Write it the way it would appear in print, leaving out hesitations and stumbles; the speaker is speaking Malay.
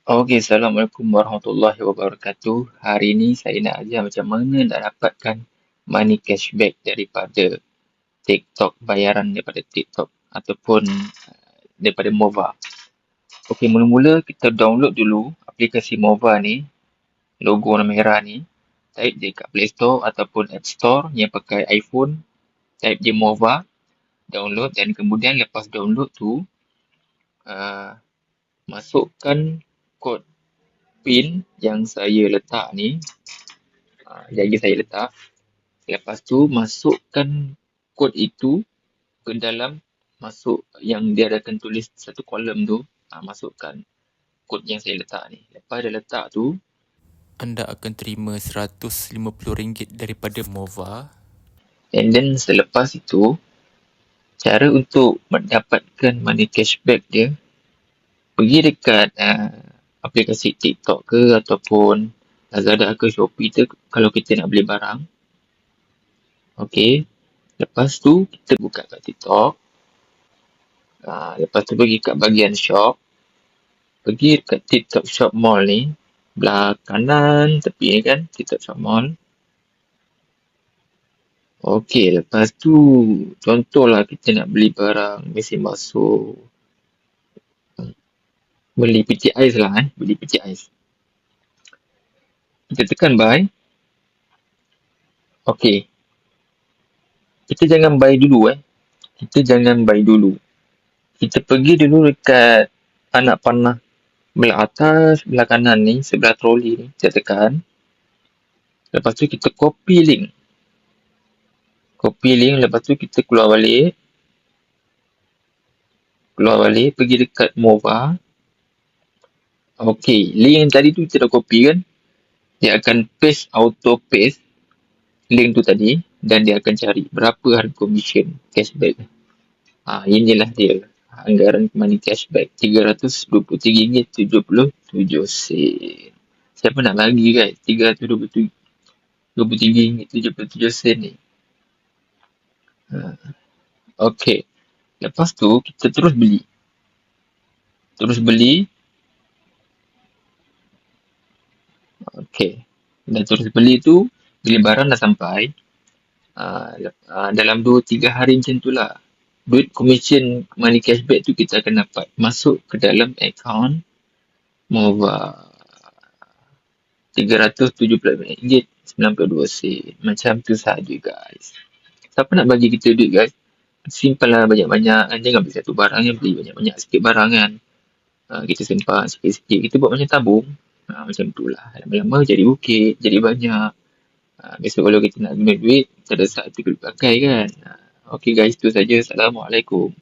Okey, Assalamualaikum warahmatullahi wabarakatuh. Hari ini saya nak ajar macam mana nak dapatkan money cashback daripada TikTok, bayaran daripada TikTok ataupun daripada Mova. Okey, mula-mula kita download dulu aplikasi Mova ni, logo warna merah ni. Type je kat Play Store ataupun App Store yang pakai iPhone. Type je Mova, download dan kemudian lepas download tu, masukkan kod PIN yang saya letak ni. Jadi saya letak. Lepas tu masukkan kod itu ke dalam yang dia akan tulis satu kolom tu. Masukkan kod yang saya letak ni. Lepas dah letak tu, Anda akan terima RM150 daripada Mova. and then selepas itu, cara untuk mendapatkan money cashback dia, pergi dekat aplikasi TikTok ke ataupun Lazada ke Shopee tu kalau kita nak beli barang. Okey. Lepas tu kita buka kat TikTok. Lepas tu pergi kat bahagian shop. Pergi kat TikTok Shop Mall ni. Belah kanan tepi ni kan, TikTok Shop Mall. Okey, lepas tu contohlah kita nak beli barang mesin basuh. Beli peti ais lah beli peti ais. Kita tekan buy. Okey. Kita jangan buy dulu Kita jangan buy dulu. Kita pergi dulu dekat anak panah belah atas, belah kanan ni, sebelah troli ni. Kita tekan. Lepas tu kita copy link. Lepas tu kita keluar balik. Pergi dekat Mova. Okey, link yang tadi tu kita dah copy kan. Dia akan auto paste link tu tadi dan dia akan cari berapa harga commission cashback. Inilah dia. Anggaran money cashback RM323.77. Siapa nak bagi guys RM323.77 ni. Okey. Lepas tu kita terus beli. Okey. Dan terus beli tu bila barang dah sampai dalam 2-3 hari macam tu lah. Duit commission money cashback tu kita akan dapat masuk ke dalam akaun Mova. RM378.92. Macam tu sahaja guys. Siapa nak bagi kita duit guys? Simpan lah banyak-banyak. Jangan beli satu barang yang beli banyak-banyak sikit barang kan. Kita simpan sikit-sikit. Kita buat macam tabung. Macam tu lah. Lama-lama jadi bukit. Jadi banyak. Besok kalau kita nak guna duit, kita ada saat tu boleh pakai kan. Okey guys, itu saja. Assalamualaikum.